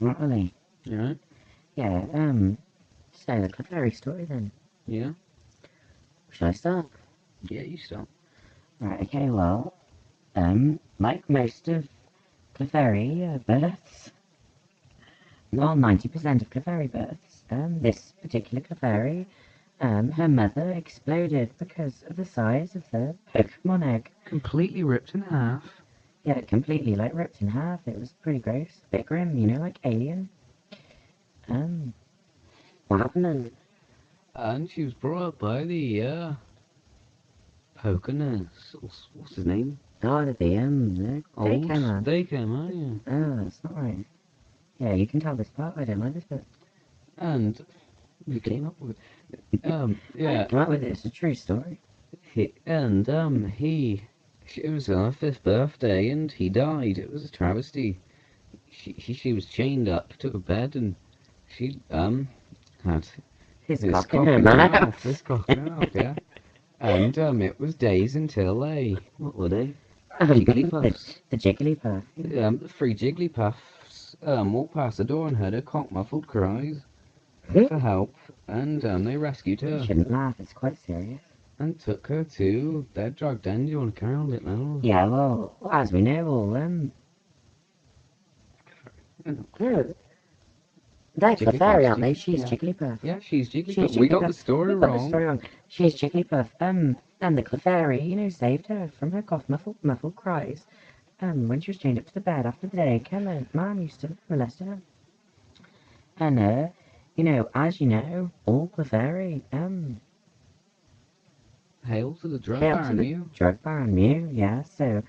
Not really. You know? Yeah, so the Clefairy story then. Yeah. Shall I start? Yeah, you start. Right, okay, well, like most of Clefairy births, well, 90% of Clefairy births, this particular Clefairy, her mother exploded because of the size of the Pokemon egg. Completely ripped in half. Yeah, completely, like, ripped in half. It was pretty gross. A bit grim, like Alien. Um, what happened then? And she was brought up by the, Pokeness. What's his name? Oh, the Old. daycare man. They came out, yeah. Oh, that's not right. Yeah, you can tell this part. I don't like this bit. And we came up with, I yeah. didn't come up with it. It's a true story. It was her fifth birthday, and he died. It was a travesty. She was chained up to a bed, and she had His his cock in her cock in her mouth. mouth. His cock in her mouth, yeah. And it was days until what were they? the, Jigglypuffs. the Jigglypuff. The three Jigglypuffs walked past the door and heard her cock muffled cries for help, and they rescued You her shouldn't laugh. It's quite serious. and took her to their drug den. Do you want to carry on a bit now? Yeah, well, as we know, all no, they're Clefairy, Jigglypuffs. aren't they? She's Yeah, Jigglypuff. yeah, she's She's Jigglypuff. We got Jigglypuff. the story We've got the wrong. story wrong. She's Jigglypuff. And the Clefairy, saved her from her cough muffled cries. When she was chained up to the bed after the day, Keller, Mom used to molest her. And, as you know, all Clefairy, Hail to the drug hail to baron, the you. drug baron Mew, yeah, so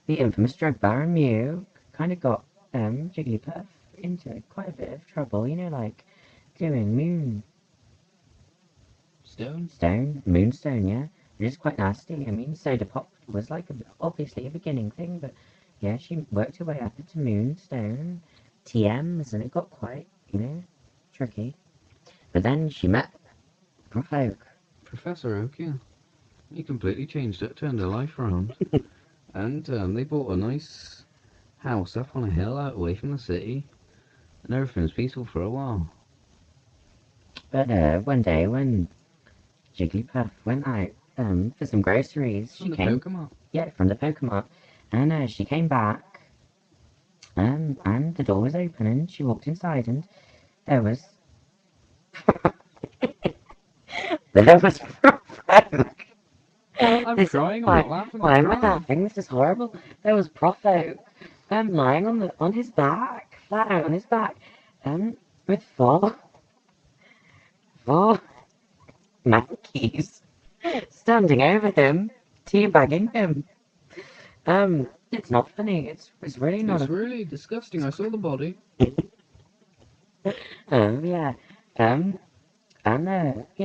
the infamous drug baron Mew kind of got, Jigglypuff into quite a bit of trouble, like doing Stone. moonstone, yeah, which is quite nasty. I mean, Soda Pop was like obviously a beginning thing, but yeah, she worked her way up into moonstone, TMs, and it got quite, tricky. But then she met Prof Oak. Professor Oak, yeah. He completely changed it, turned her life around. And they bought a nice house up on a hill out away from the city. And everything was peaceful for a while. But one day when Jigglypuff went out for some groceries, From she the came, Pokemon. yeah, from the Pokemon, and she came back, and the door was open, and she walked inside, and there was there was Prof Oak. I'm This crying, I'm not why laughing, I'm why am I crying. laughing? This is horrible. There was Prof Oak, lying on his back, flat out on his back, with four monkeys standing over him, teabagging him. It's not funny. It's really not It's a. really disgusting. I saw the body. Yeah. Um, and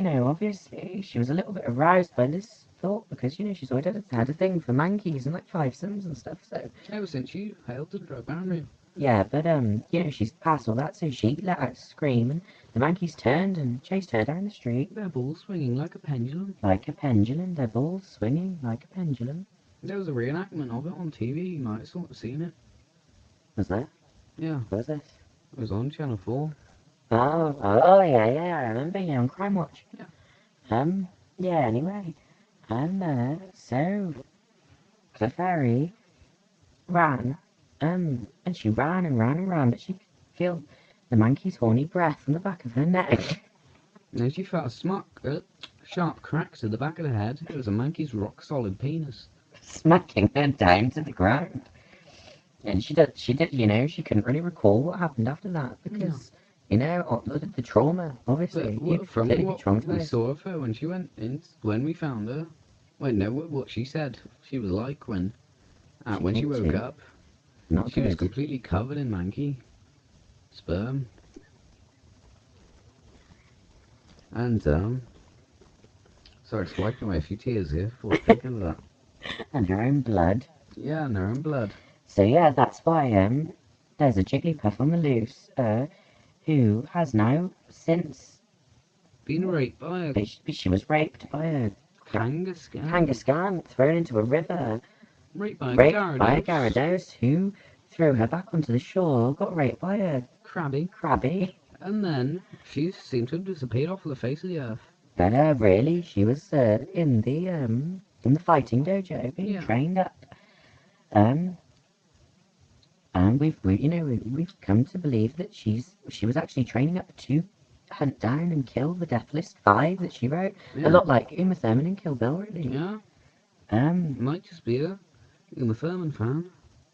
obviously she was a little bit aroused by this thought because she's always had a thing for monkeys and like five sims and stuff. So Ever since you hailed to the drug boundary. yeah, but she's past all that, so she let out a scream, and the monkeys turned and chased her down the street Their balls swinging like a pendulum. like a pendulum. Their balls swinging like a pendulum. There was a reenactment of it on TV. You might have sort of seen it. Was there? Yeah, What was this? it was on Channel 4. Yeah, I remember, on Crime Watch. Yeah. Yeah, anyway. So, Clefairy ran, and she ran and ran and ran, but she could feel the monkey's horny breath on the back of her neck, And then she felt a sharp crack to the back of the head. It was a monkey's rock solid penis. smacking her down to the ground. And she did, she couldn't really recall what happened after that, because, the trauma, obviously, But from completely what we traumatized. saw of her when she went in, when we found her, wait, no, what she said she was like when she woke up, Not she was good. completely covered in monkey sperm. And, sorry, swiping away a few tears here before thinking of that. And her own blood. Yeah, and her own blood. So yeah, that's why there's a Jigglypuff on the loose, who has now since Been raped by a she was raped by a Kangaskhan. Kangaskhan, thrown into a river, Raped by a raped by a Gyarados. Gyarados, who threw her back onto the shore, got raped by a Crabby. and then she seemed to have disappeared off the face of the earth. But really, she was in the fighting dojo being Yeah. trained up. Um, and we've come to believe that she was actually training up to hunt down and kill the Death List 5 that she wrote. Yeah. A lot like Uma Thurman in Kill Bill, really. Yeah. Um, Might just be a Uma Thurman fan.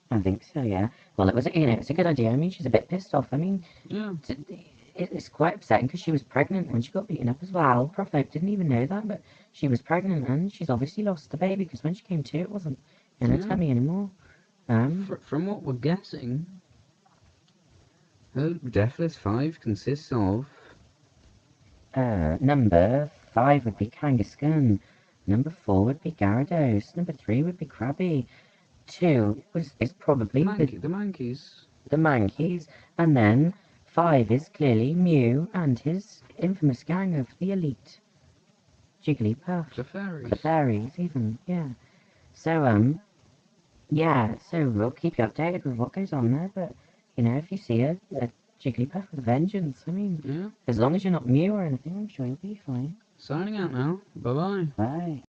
I think so, yeah. Well, it's a good idea. I mean, she's a bit pissed off. I mean, Yeah. it's quite upsetting because she was pregnant when she got beaten up as well. Prof Oak didn't even know that, but she was pregnant and she's obviously lost the baby because when she came to, it wasn't in her Yeah. tummy anymore. From what we're guessing, her Death List 5 consists of... Number 5 would be Kangaskhan. Number 4 would be Gyarados. Number 3 would be Krabby. 2 is probably the Mankeys. the Mankeys. And then 5 is clearly Mew and his infamous gang of the elite. Jigglypuff. Clefairies. Clefairies, even, yeah. So, yeah, so we'll keep you updated with what goes on there, but, if you see a Jigglypuff with a vengeance, I mean, Yeah. as long as you're not Mew or anything, I'm sure you'll be fine. Signing out now. Bye-bye. Bye.